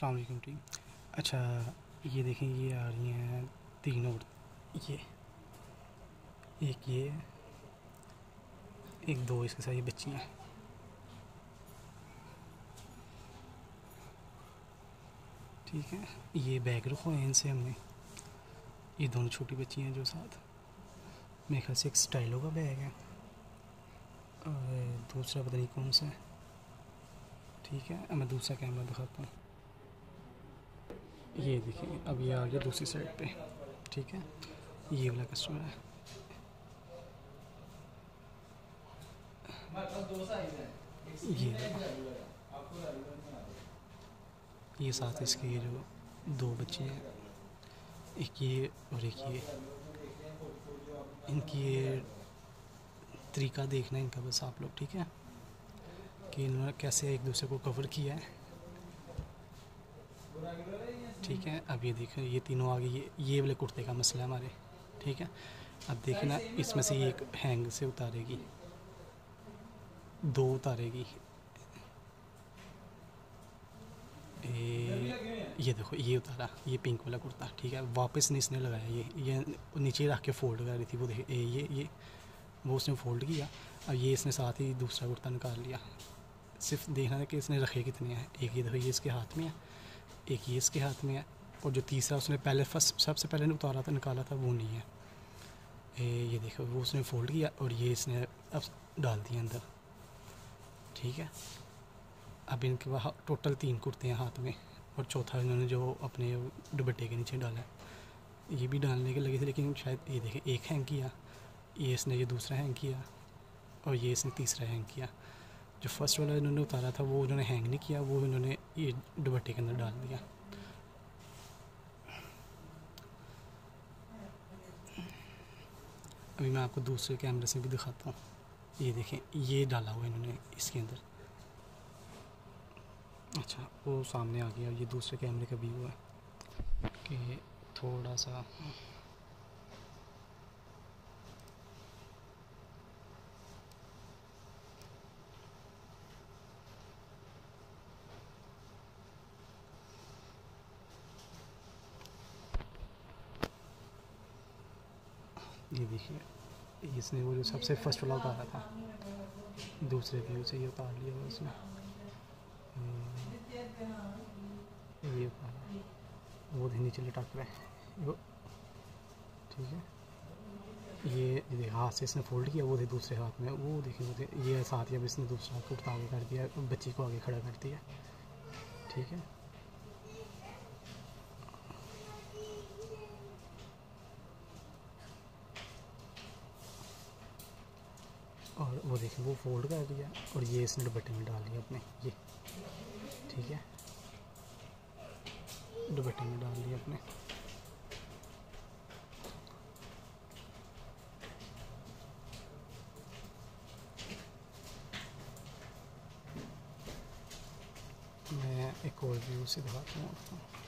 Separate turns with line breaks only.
अस्सलाम वालेकुम टीम। अच्छा, ये देखें, ये आ रही हैं तीन और ये एक ये एक दो इसके साथ ये बच्ची हैं। ठीक है, ये बैग रखो है इनसे हमने। ये दोनों छोटी बच्ची हैं जो साथ, मेरे ख्याल से एक स्टाइलो का बैग है और दूसरा पता नहीं कौन सा है। ठीक है, अब मैं दूसरा कैमरा दिखाता हूँ। ये देखिए, अब ये आ गया दूसरी साइड पे। ठीक है, ये वाला कस्टमर है। ये साथ इसके ये जो दो बच्चे हैं, एक ये और एक ये। इनकी ये तरीका देखना है इनका बस आप लोग, ठीक है, कि इन्होंने कैसे एक दूसरे को कवर किया है। ठीक है, अब ये देखें, ये तीनों आगे ये वाले कुर्ते का मसला है हमारे। ठीक है, अब देखें ना, इसमें से ये एक हैंग से उतारेगी, दो उतारेगी। ये देखो, ये उतारा, ये पिंक वाला कुर्ता। ठीक है, वापस नहीं इसने लगाया, ये नीचे रख के फोल्ड कर रही थी वो। देखे ये वो उसने फोल्ड किया। अब ये इसने साथ ही दूसरा कुर्ता निकाल लिया। सिर्फ देखना है कि इसने रखे कितने हैं। एक ये देखो, ये इसके हाथ में है, एक ये इसके हाथ में है, और जो तीसरा उसने पहले सबसे पहले उतारा था, निकाला था, वो नहीं है। ये देखो, वो उसने फोल्ड किया और ये इसने अब डाल दिया अंदर। ठीक है, अब इनके पास टोटल 3 कुर्ते हैं हाथ में, और चौथा इन्होंने जो अपने दुपट्टे के नीचे डाला है। ये भी डालने के लगे थे, लेकिन शायद ये देखें, एक हैंग किया, ये इसने ये दूसरा हैंग किया, और ये इसने तीसरा हैंग किया। जो फर्स्ट वाला इन्होंने उतारा था वो उन्होंने हैंग नहीं किया, वो इन्होंने ये दुपट्टे के अंदर डाल दिया। अभी मैं आपको दूसरे कैमरे से भी दिखाता हूँ। ये देखें, ये डाला हुआ इन्होंने इसके अंदर। अच्छा, वो सामने आ गया। ये दूसरे कैमरे का व्यू है कि थोड़ा सा ये देखिए, इसने वो जो सबसे फर्स्ट वाला उतारा था, दूसरे व्यू से ये उतार लिया हुआ उसने। ये उतारा, वो नीचे लटक रहा है वो। ठीक है, ये हाथ से इसने फोल्ड किया, वो थे दूसरे हाथ में, वो देखिए, वो थे ये साथ ही। अब इसने दूसरा कुर्ता आगे कर दिया, बच्ची को आगे खड़ा कर दिया। ठीक है, और वो देखिए, वो फोल्ड कर दिया और ये इसने दुपट्टे में डाल दिया अपने ये। ठीक है, दुपट्टे में डाल दिया अपने। मैं एक और व्यू से दिखाता हूँ आपको।